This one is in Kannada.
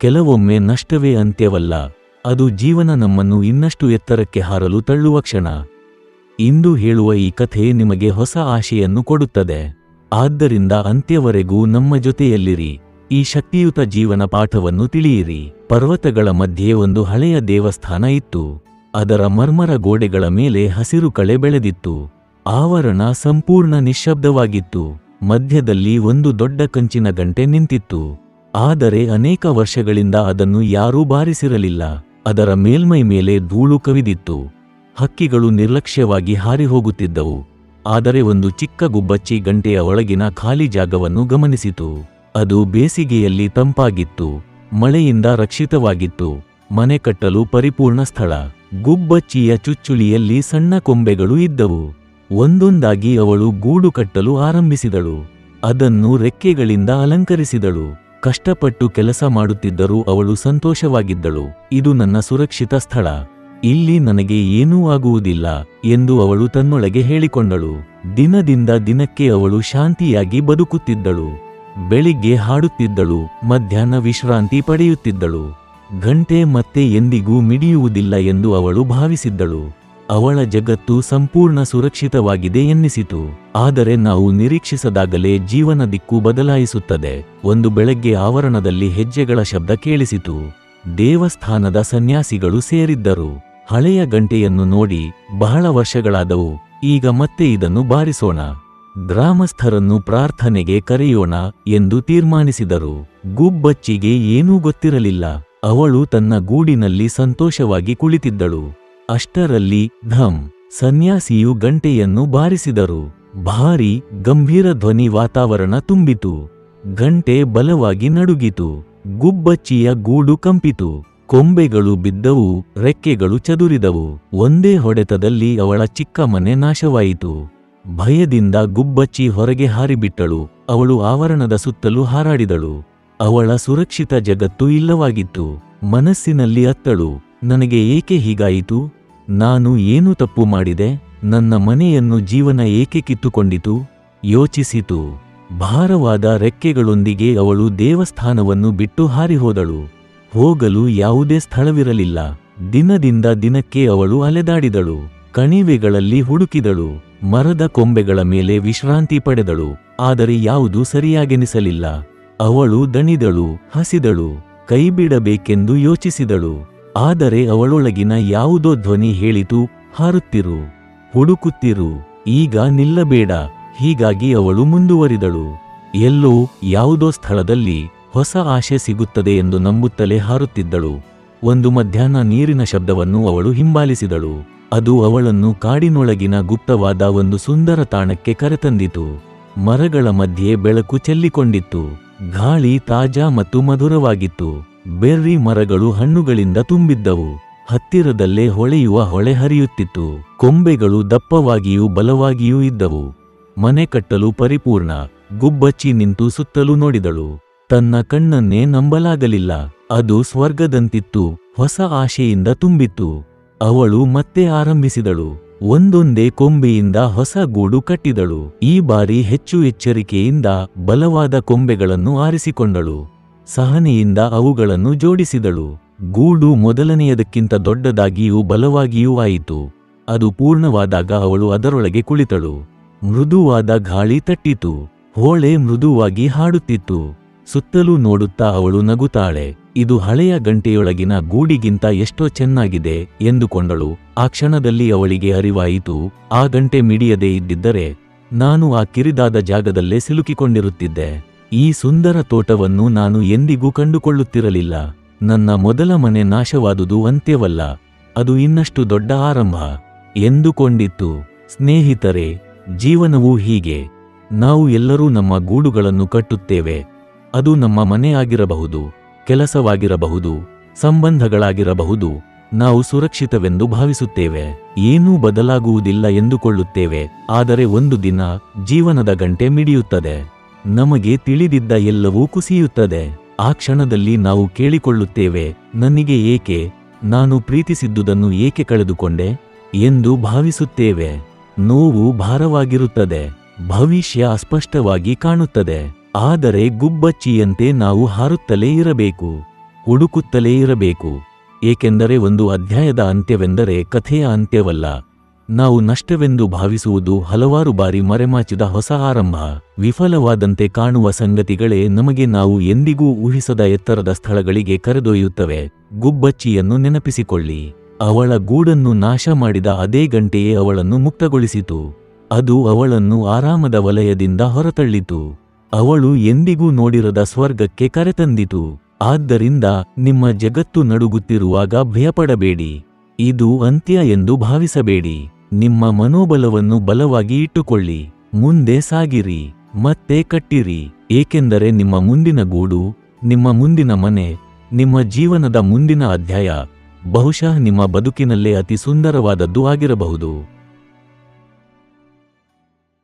ಕೆಲವೊಮ್ಮೆ ನಷ್ಟವೇ ಅಂತ್ಯವಲ್ಲ, ಅದು ಜೀವನ ನಮ್ಮನ್ನು ಇನ್ನಷ್ಟು ಎತ್ತರಕ್ಕೆ ಹಾರಲು ತಳ್ಳುವ ಕ್ಷಣ. ಇಂದು ಹೇಳುವ ಈ ಕಥೆ ನಿಮಗೆ ಹೊಸ ಆಶೆಯನ್ನು ಕೊಡುತ್ತದೆ. ಆದ್ದರಿಂದ ಅಂತ್ಯವರೆಗೂ ನಮ್ಮ ಜೊತೆಯಲ್ಲಿರಿ. ಈ ಶಕ್ತಿಯುತ ಜೀವನ ಪಾಠವನ್ನು ತಿಳಿಯಿರಿ. ಪರ್ವತಗಳ ಮಧ್ಯೆ ಒಂದು ಹಳೆಯ ದೇವಸ್ಥಾನ ಇತ್ತು. ಅದರ ಮರ್ಮರ ಗೋಡೆಗಳ ಮೇಲೆ ಹಸಿರು ಕಳೆ ಬೆಳೆದಿತ್ತು. ಆವರಣ ಸಂಪೂರ್ಣ ನಿಶ್ಶಬ್ದವಾಗಿತ್ತು. ಮಧ್ಯದಲ್ಲಿ ಒಂದು ದೊಡ್ಡ ಕಂಚಿನ ಗಂಟೆ ನಿಂತಿತ್ತು. ಆದರೆ ಅನೇಕ ವರ್ಷಗಳಿಂದ ಅದನ್ನು ಯಾರೂ ಬಾರಿಸಿರಲಿಲ್ಲ. ಅದರ ಮೇಲ್ಮೈ ಮೇಲೆ ಧೂಳು ಕವಿದಿತ್ತು. ಹಕ್ಕಿಗಳು ನಿರ್ಲಕ್ಷ್ಯವಾಗಿ ಹಾರಿಹೋಗುತ್ತಿದ್ದವು. ಆದರೆ ಒಂದು ಚಿಕ್ಕ ಗುಬ್ಬಚ್ಚಿ ಗಂಟೆಯ ಒಳಗಿನ ಖಾಲಿ ಜಾಗವನ್ನು ಗಮನಿಸಿತು. ಅದು ಬೇಸಿಗೆಯಲ್ಲಿ ತಂಪಾಗಿತ್ತು, ಮಳೆಯಿಂದ ರಕ್ಷಿತವಾಗಿತ್ತು, ಮನೆ ಕಟ್ಟಲು ಪರಿಪೂರ್ಣ ಸ್ಥಳ. ಗುಬ್ಬಚ್ಚಿಯ ಚುಚ್ಚುಳಿಯಲ್ಲಿ ಸಣ್ಣ ಕೊಂಬೆಗಳು ಇದ್ದವು. ಒಂದೊಂದಾಗಿ ಅವಳು ಗೂಡು ಕಟ್ಟಲು ಆರಂಭಿಸಿದಳು. ಅದನ್ನು ರೆಕ್ಕೆಗಳಿಂದ ಅಲಂಕರಿಸಿದಳು. ಕಷ್ಟಪಟ್ಟು ಕೆಲಸ ಮಾಡುತ್ತಿದ್ದರೂ ಅವಳು ಸಂತೋಷವಾಗಿದ್ದಳು. ಇದು ನನ್ನ ಸುರಕ್ಷಿತ ಸ್ಥಳ, ಇಲ್ಲಿ ನನಗೆ ಏನೂ ಆಗುವುದಿಲ್ಲ ಎಂದು ಅವಳು ತನ್ನೊಳಗೆ ಹೇಳಿಕೊಂಡಳು. ದಿನದಿಂದ ದಿನಕ್ಕೆ ಅವಳು ಶಾಂತಿಯಾಗಿ ಬದುಕುತ್ತಿದ್ದಳು. ಬೆಳಿಗ್ಗೆ ಹಾಡುತ್ತಿದ್ದಳು, ಮಧ್ಯಾಹ್ನ ವಿಶ್ರಾಂತಿ ಪಡೆಯುತ್ತಿದ್ದಳು. ಗಂಟೆ ಮತ್ತೆ ಎಂದಿಗೂ ಮಿಡಿಯುವುದಿಲ್ಲ ಎಂದು ಅವಳು ಭಾವಿಸಿದ್ದಳು. ಅವಳ ಜಗತ್ತು ಸಂಪೂರ್ಣ ಸುರಕ್ಷಿತವಾಗಿದೆ ಎನ್ನಿಸಿತು. ಆದರೆ ನಾವು ನಿರೀಕ್ಷಿಸದಾಗಲೇ ಜೀವನ ದಿಕ್ಕು ಬದಲಾಯಿಸುತ್ತದೆ. ಒಂದು ಬೆಳಗ್ಗೆ ಆವರಣದಲ್ಲಿ ಹೆಜ್ಜೆಗಳ ಶಬ್ದ ಕೇಳಿಸಿತು. ದೇವಸ್ಥಾನದ ಸನ್ಯಾಸಿಗಳು ಸೇರಿದ್ದರು. ಹಳೆಯ ಗಂಟೆಯನ್ನು ನೋಡಿ, ಬಹಳ ವರ್ಷಗಳಾದವು, ಈಗ ಮತ್ತೆ ಇದನ್ನು ಬಾರಿಸೋಣ, ಗ್ರಾಮಸ್ಥರನ್ನು ಪ್ರಾರ್ಥನೆಗೆ ಕರೆಯೋಣ ಎಂದು ತೀರ್ಮಾನಿಸಿದರು. ಗುಬ್ಬಚ್ಚಿಗೆ ಏನೂ ಗೊತ್ತಿರಲಿಲ್ಲ. ಅವಳು ತನ್ನ ಗೂಡಿನಲ್ಲಿ ಸಂತೋಷವಾಗಿ ಕುಳಿತಿದ್ದಳು. ಅಷ್ಟರಲ್ಲಿ ಧಮ್, ಸನ್ಯಾಸಿಯು ಗಂಟೆಯನ್ನು ಬಾರಿಸಿದರು. ಭಾರೀ ಗಂಭೀರ ಧ್ವನಿ ವಾತಾವರಣ ತುಂಬಿತು. ಗಂಟೆ ಬಲವಾಗಿ ನಡುಗಿತು. ಗುಬ್ಬಚ್ಚಿಯ ಗೂಡು ಕಂಪಿತು. ಕೊಂಬೆಗಳು ಬಿದ್ದವು, ರೆಕ್ಕೆಗಳು ಚದುರಿದವು. ಒಂದೇ ಹೊಡೆತದಲ್ಲಿ ಅವಳ ಚಿಕ್ಕ ಮನೆ ನಾಶವಾಯಿತು. ಭಯದಿಂದ ಗುಬ್ಬಚ್ಚಿ ಹೊರಗೆ ಹಾರಿಬಿಟ್ಟಳು. ಅವಳು ಆವರಣದ ಸುತ್ತಲೂ ಹಾರಾಡಿದಳು. ಅವಳ ಸುರಕ್ಷಿತ ಜಗತ್ತು ಇಲ್ಲವಾಗಿತ್ತು. ಮನಸ್ಸಿನಲ್ಲಿ ಅತ್ತಳು, ನನಗೆ ಏಕೆ ಹೀಗಾಯಿತು? ನಾನು ಏನು ತಪ್ಪು ಮಾಡಿದೆ? ನನ್ನ ಮನೆಯನ್ನು ಜೀವನ ಏಕೆ ಕಿತ್ತುಕೊಂಡಿತು? ಯೋಚಿಸಿತು. ಭಾರವಾದ ರೆಕ್ಕೆಗಳೊಂದಿಗೆ ಅವಳು ದೇವಸ್ಥಾನವನ್ನು ಬಿಟ್ಟು ಹಾರಿಹೋದಳು. ಹೋಗಲು ಯಾವುದೇ ಸ್ಥಳವಿರಲಿಲ್ಲ. ದಿನದಿಂದ ದಿನಕ್ಕೆ ಅವಳು ಅಲೆದಾಡಿದಳು. ಕಣಿವೆಗಳಲ್ಲಿ ಹುಡುಕಿದಳು. ಮರದ ಕೊಂಬೆಗಳ ಮೇಲೆ ವಿಶ್ರಾಂತಿ ಪಡೆದಳು. ಆದರೆ ಯಾವುದೂ ಸರಿಯಾಗೆನಿಸಲಿಲ್ಲ. ಅವಳು ದಣಿದಳು, ಹಸಿದಳು, ಕೈಬಿಡಬೇಕೆಂದು ಯೋಚಿಸಿದಳು. ಆದರೆ ಅವಳೊಳಗಿನ ಯಾವುದೋ ಧ್ವನಿ ಹೇಳಿತು, ಹಾರುತ್ತಿರು, ಹುಡುಕುತ್ತಿರು, ಈಗ ನಿಲ್ಲಬೇಡ. ಹೀಗಾಗಿ ಅವಳು ಮುಂದುವರಿದಳು. ಎಲ್ಲೋ ಯಾವುದೋ ಸ್ಥಳದಲ್ಲಿ ಹೊಸ ಆಶೆ ಸಿಗುತ್ತದೆ ಎಂದು ನಂಬುತ್ತಲೇ ಹಾರುತ್ತಿದ್ದಳು. ಒಂದು ಮಧ್ಯಾಹ್ನ ನೀರಿನ ಶಬ್ದವನ್ನು ಅವಳು ಹಿಂಬಾಲಿಸಿದಳು. ಅದು ಅವಳನ್ನು ಕಾಡಿನೊಳಗಿನ ಗುಪ್ತವಾದ ಒಂದು ಸುಂದರ ತಾಣಕ್ಕೆ ಕರೆತಂದಿತು. ಮರಗಳ ಮಧ್ಯೆ ಬೆಳಕು ಚೆಲ್ಲಿಕೊಂಡಿತ್ತು. ಗಾಳಿ ತಾಜಾ ಮತ್ತು ಮಧುರವಾಗಿತ್ತು. ಬೆರ್ರಿ ಮರಗಳು ಹಣ್ಣುಗಳಿಂದ ತುಂಬಿದ್ದವು. ಹತ್ತಿರದಲ್ಲೇ ಹೊಳೆಯುವ ಹೊಳೆ ಹರಿಯುತ್ತಿತ್ತು. ಕೊಂಬೆಗಳು ದಪ್ಪವಾಗಿಯೂ ಬಲವಾಗಿಯೂ ಇದ್ದವು. ಮನೆ ಕಟ್ಟಲು ಪರಿಪೂರ್ಣ. ಗುಬ್ಬಚ್ಚಿ ನಿಂತು ಸುತ್ತಲೂ ನೋಡಿದಳು. ತನ್ನ ಕಣ್ಣನ್ನೇ ನಂಬಲಾಗಲಿಲ್ಲ. ಅದು ಸ್ವರ್ಗದಂತಿತ್ತು, ಹೊಸ ಆಶೆಯಿಂದ ತುಂಬಿತ್ತು. ಅವಳು ಮತ್ತೆ ಆರಂಭಿಸಿದಳು. ಒಂದೊಂದೇ ಕೊಂಬೆಯಿಂದ ಹೊಸ ಗೂಡು ಕಟ್ಟಿದಳು. ಈ ಬಾರಿ ಹೆಚ್ಚು ಎಚ್ಚರಿಕೆಯಿಂದ ಬಲವಾದ ಕೊಂಬೆಗಳನ್ನು ಆರಿಸಿಕೊಂಡಳು. ಸಹನೆಯಿಂದ ಅವುಗಳನ್ನು ಜೋಡಿಸಿದಳು. ಗೂಡು ಮೊದಲನೆಯದಕ್ಕಿಂತ ದೊಡ್ಡದಾಗಿಯೂ ಬಲವಾಗಿಯೂ ಆಯಿತು. ಅದು ಪೂರ್ಣವಾದಾಗ ಅವಳು ಅದರೊಳಗೆ ಕುಳಿತಳು. ಮೃದುವಾದ ಗಾಳಿ ತಟ್ಟಿತು. ಹೊಳೆ ಮೃದುವಾಗಿ ಹಾಡುತ್ತಿತ್ತು. ಸುತ್ತಲೂ ನೋಡುತ್ತಾ ಅವಳು ನಗುತ್ತಾಳೆ. ಇದು ಹಳೆಯ ಗಂಟೆಯೊಳಗಿನ ಗೂಡಿಗಿಂತ ಎಷ್ಟೋ ಚೆನ್ನಾಗಿದೆ ಎಂದುಕೊಂಡಳು. ಆ ಕ್ಷಣದಲ್ಲಿ ಅವಳಿಗೆ ಅರಿವಾಯಿತು, ಆ ಗಂಟೆ ಮಿಡಿಯದೇ ಇದ್ದಿದ್ದರೆ ನಾನು ಆ ಕಿರಿದಾದ ಜಾಗದಲ್ಲೇ ಸಿಲುಕಿಕೊಂಡಿರುತ್ತಿದ್ದೆ. ಈ ಸುಂದರ ತೋಟವನ್ನು ನಾನು ಎಂದಿಗೂ ಕಂಡುಕೊಳ್ಳುತ್ತಿರಲಿಲ್ಲ. ನನ್ನ ಮೊದಲ ಮನೆ ನಾಶವಾದುದು ಅಂತ್ಯವಲ್ಲ, ಅದು ಇನ್ನಷ್ಟು ದೊಡ್ಡ ಆರಂಭ ಎಂದುಕೊಂಡಿತ್ತು. ಸ್ನೇಹಿತರೆ, ಜೀವನವೂ ಹೀಗೆ. ನಾವು ಎಲ್ಲರೂ ನಮ್ಮ ಗೂಡುಗಳನ್ನು ಕಟ್ಟುತ್ತೇವೆ. ಅದು ನಮ್ಮ ಮನೆ ಆಗಿರಬಹುದು, ಕೆಲಸವಾಗಿರಬಹುದು, ಸಂಬಂಧಗಳಾಗಿರಬಹುದು. ನಾವು ಸುರಕ್ಷಿತವೆಂದು ಭಾವಿಸುತ್ತೇವೆ. ಏನೂ ಬದಲಾಗುವುದಿಲ್ಲ ಎಂದುಕೊಳ್ಳುತ್ತೇವೆ. ಆದರೆ ಒಂದು ದಿನ ಜೀವನದ ಗಂಟೆ ಮಿಡಿಯುತ್ತದೆ. ನಮಗೆ ತಿಳಿದಿದ್ದ ಎಲ್ಲವೂ ಕುಸಿಯುತ್ತದೆ. ಆ ಕ್ಷಣದಲ್ಲಿ ನಾವು ಕೇಳಿಕೊಳ್ಳುತ್ತೇವೆ, ನನಗೆ ಏಕೆ, ನಾನು ಪ್ರೀತಿಸಿದ್ದುದನ್ನು ಏಕೆ ಕಳೆದುಕೊಂಡೆ ಎಂದು ಭಾವಿಸುತ್ತೇವೆ. ನೋವು ಭಾರವಾಗಿರುತ್ತದೆ. ಭವಿಷ್ಯ ಅಸ್ಪಷ್ಟವಾಗಿ ಕಾಣುತ್ತದೆ. ಆದರೆ ಗುಬ್ಬಚ್ಚಿಯಂತೆ ನಾವು ಹಾರುತ್ತಲೇ ಇರಬೇಕು. ಹುಡುಕುತ್ತಲೇ ಇರಬೇಕು. ಏಕೆಂದರೆ ಒಂದು ಅಧ್ಯಾಯದ ಅಂತ್ಯವೆಂದರೆ ಕಥೆಯ ಅಂತ್ಯವಲ್ಲ. ನಾವು ನಷ್ಟವೆಂದು ಭಾವಿಸುವುದು ಹಲವಾರು ಬಾರಿ ಮರೆಮಾಚಿದ ಹೊಸ ಆರಂಭ. ವಿಫಲವಾದಂತೆ ಕಾಣುವ ಸಂಗತಿಗಳೇ ನಮಗೆ ನಾವು ಎಂದಿಗೂ ಊಹಿಸದ ಎತ್ತರದ ಸ್ಥಳಗಳಿಗೆ ಕರೆದೊಯ್ಯುತ್ತವೆ. ಗುಬ್ಬಚ್ಚಿಯನ್ನು ನೆನಪಿಸಿಕೊಳ್ಳಿ. ಅವಳ ಗೂಡನ್ನು ನಾಶ ಮಾಡಿದ ಅದೇ ಗಂಟೆಯೇ ಅವಳನ್ನು ಮುಕ್ತಗೊಳಿಸಿತು. ಅದು ಅವಳನ್ನು ಆರಾಮದ ವಲಯದಿಂದ ಹೊರತಳ್ಳಿತು. ಅವಳು ಎಂದಿಗೂ ನೋಡಿರದ ಸ್ವರ್ಗಕ್ಕೆ ಕರೆತಂದಿತು. ಆದ್ದರಿಂದ ನಿಮ್ಮ ಜಗತ್ತು ನಡುಗುತ್ತಿರುವಾಗ ಭಯಪಡಬೇಡಿ. ಇದು ಅಂತ್ಯ ಎಂದು ಭಾವಿಸಬೇಡಿ. ನಿಮ್ಮ ಮನೋಬಲವನ್ನು ಬಲವಾಗಿ ಇಟ್ಟುಕೊಳ್ಳಿ. ಮುಂದೆ ಸಾಗಿರಿ, ಮತ್ತೆ ಕಟ್ಟಿರಿ. ಏಕೆಂದರೆ ನಿಮ್ಮ ಮುಂದಿನ ಗೂಡು, ನಿಮ್ಮ ಮುಂದಿನ ಮನೆ, ನಿಮ್ಮ ಜೀವನದ ಮುಂದಿನ ಅಧ್ಯಾಯ ಬಹುಶಃ ನಿಮ್ಮ ಬದುಕಿನಲ್ಲೇ ಅತಿ ಸುಂದರವಾದದ್ದು ಆಗಿರಬಹುದು.